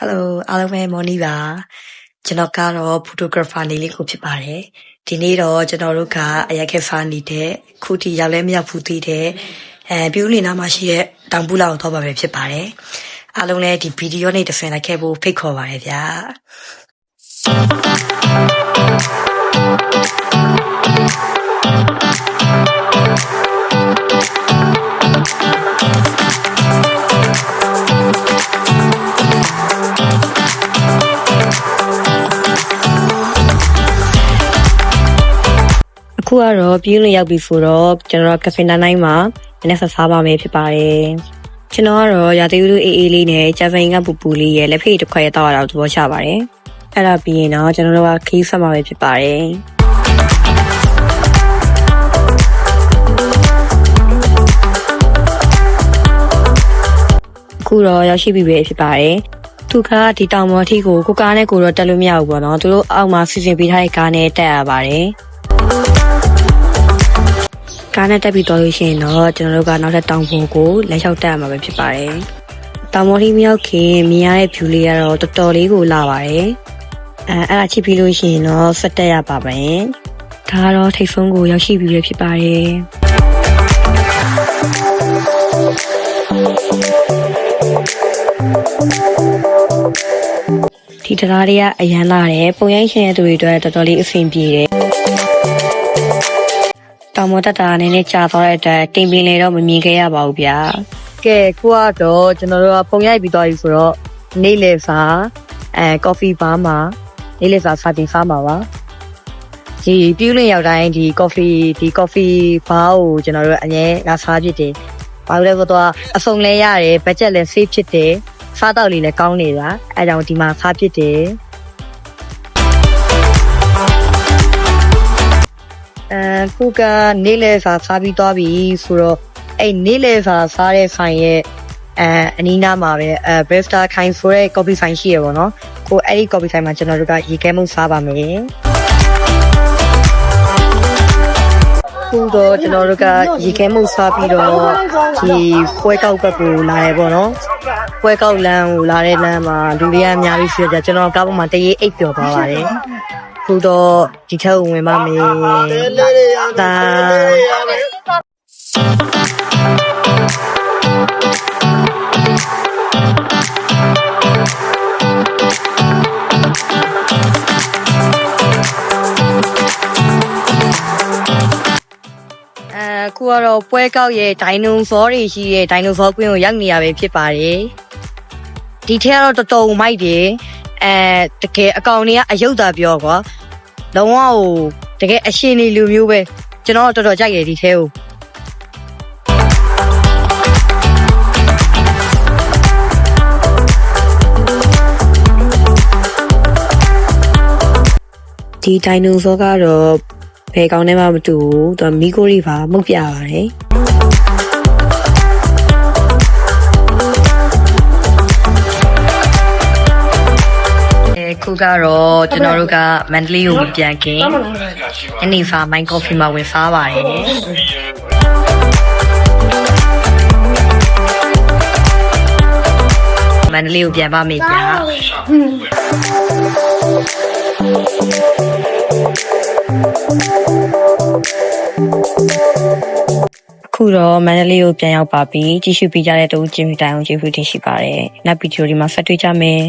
Hello အားလုံးပဲမော်နီပါကျွန်တော်ကတော့ photographer နေလေးကိုဖြစ်ပါတယ်ဒီနေ့တော့ကျွန်တော်တို့ကအရက်ခက်ဖာနေတဲ့ခုထိရောက်လဲမရောက်ဘူးသေးတဲ့ပြူးလင်နာမှာရှိတဲ့တောင်ပူလာကိုတော့ပါပဲဖြစ်ပါတယ်အားလုံးလည်းဒီဗီဒီယိုနဲ့တစ်ဆင့်လိုက်ခဲ့ဖို့ဖိတ်ခေါ်ပါတယ်ဗျာအခုကတော့ပြင်းလျောက်ပြီဆိုတော့ကျွန်တော်ကဖင်တိုင်းမှာနည်းနည်းဆက်စားပါမယ်ဖြစ်ပါတယ်ကျွန်တော်ကတော့ရာသီဥတုအေးအေးလေးနဲ့ဂျာဗန်ကပူပူလေးရဲ့လက်ဖေးတစ်ခွက်ရတော့တော့သဘောချပါတယ်အဲ့ဒါပြီးရင်တော့ကျွန်တော်တို့ကခီးဆက်မှာပဲဖြစ်ပါတယ်အခုတော့ရောက်ရှိပြီပဲဖြစ်ပါတယ်သူကဒီတောင်ပေါ်ထိကိုကားနဲ့ကိုတော့တက်လို့မရဘူးပေါ့နော်သူတို့အောက်မှာစီစဉ်ပေးထားတဲ့ကားနဲ့တက်ရပါတယ်ကားနဲ့တက်ပြီးတော့လို့ရှိရင်တော့ကျွန်တော်တို့ကနောက်ထပ်တောင်ပေါ်ကိုလက်လျှောက်တက်ရမှာပဲဖြစ်ပါတယ်တောင်ပေါ်ထိမရောက်ခင်မြင်ရတဲ့ view လေးကတော့တော်တော်လေးကိုလာပါတယ်အဲ့ဒါချစ်ပြီးလို့ရှိရင်တော့ဆက်တက်ရပါမယ်ဒါကတော့ထိတ်ဆုံးကိုရောက်ရှိပြီပဲဖြစ်ပါတယ်ဒီတရားတွေကအရန်လာတယ်ပုံရိပ်ရှင်တဲ့သူတွေအတွက်တော်တော်လေးအဆင်ပြေတယ်တောင်ပေါ်တက်တာနဲ့ကြာသွားတဲ့အတွက်တင်ပင်လေတော့မမြင်ခဲ့ရပါဘူးဗျာကဲခုကတော့ကျွန်တော်တို့ကပုံရိုက်ပြီးသွားပြီဆိုတော့နေ့လယ်စာကော်ဖီဘားမှာနေ့လယ်စာစားတင်စားမှာပါဒီပြူးလင်ရောက်တိုင်းဒီကော်ဖီဘားကိုကျွန်တော်တို့အငဲငါစားဖြစ်တယ်ဘာလို့လဲဆိုတော့အစုံလဲရတယ်ဘတ်ဂျက်လည်း save ဖြစ်တယ်စားတော့လေးလည်းကောင်းနေတာအဲကြောင့်ဒီမှာစားဖြစ်တယ်ခုကနေ့လယ်စာစားပြီးသွားပြီဆိုတော့အဲ့နေ့လယ်စာစားတဲ့ဆိုင်ရဲ့အနီးနားမှာပဲBresta ခိုင်ဆိုတဲ့ coffee ဆိုင်ရှိရပါတော့ကိုအဲ့ဒီ coffee ဆိုင်မှာကျွန်တော်တို့ကရေခဲမှုစားပါမယ်ခုတော့ကျွန်တော်တို့ကရေခဲမှုစားပြီးတော့ဒီပွဲကောက်ဘက်ကိုလာရပေါ့နော်ပွဲကောက်လမ်းကိုလာတဲ့လမ်းမှာလူတွေအများကြီးရှိကြကျွန်တော်ကားပေါ်မှာတရေအိပ်ပျော်သွားပါတယ်ခုတော့ဒီထက်ဝင်ပါမယ်ဒါခုကတော့ပွဲကောက်ရဲ့ဒိုင်နိုဆောတွေရှိရဲ့ဒိုင်နိုဆောကွင်းကိုရောက်နေရပဲဖြစ်ပါတယ်ဒီထက်ကတော့တော်တော်မိုက်တယ်တကယ်အကောင်တွေကအယုတ်တာပြောကွာလုံးဝဟိုတကယ်အရှင်နေလူမျိုးပဲကျွန်တော်တော်တော်ကြိုက်တယ်ဒီထဲကိုဒီဒိုင်နိုဆောကတော့ဘယ်ကောင်နဲ့မှမတူဘူးသူကမီကိုရီပါမှုတ်ပြပါတယ်ခုကတော့ကျွန်တော်တို့ကမန္တလေးကိုပြန်ခင်အနီဖာမိုင်းကော်ဖီမှာဝင်စားပါတယ်မန္တလေးကိုပြန်ပါမယ်ဗျာအခုတော့မန္တလေးကိုပြန်ရောက်ပါပြီကြည့်ရှုပေးကြတဲ့တူချင်းမြတိုင်အောင်ကျေးဇူးတင်ရှိပါတယ်နောက်ဗီဒီယိုဒီမှာဆက်တွေ့ကြမယ်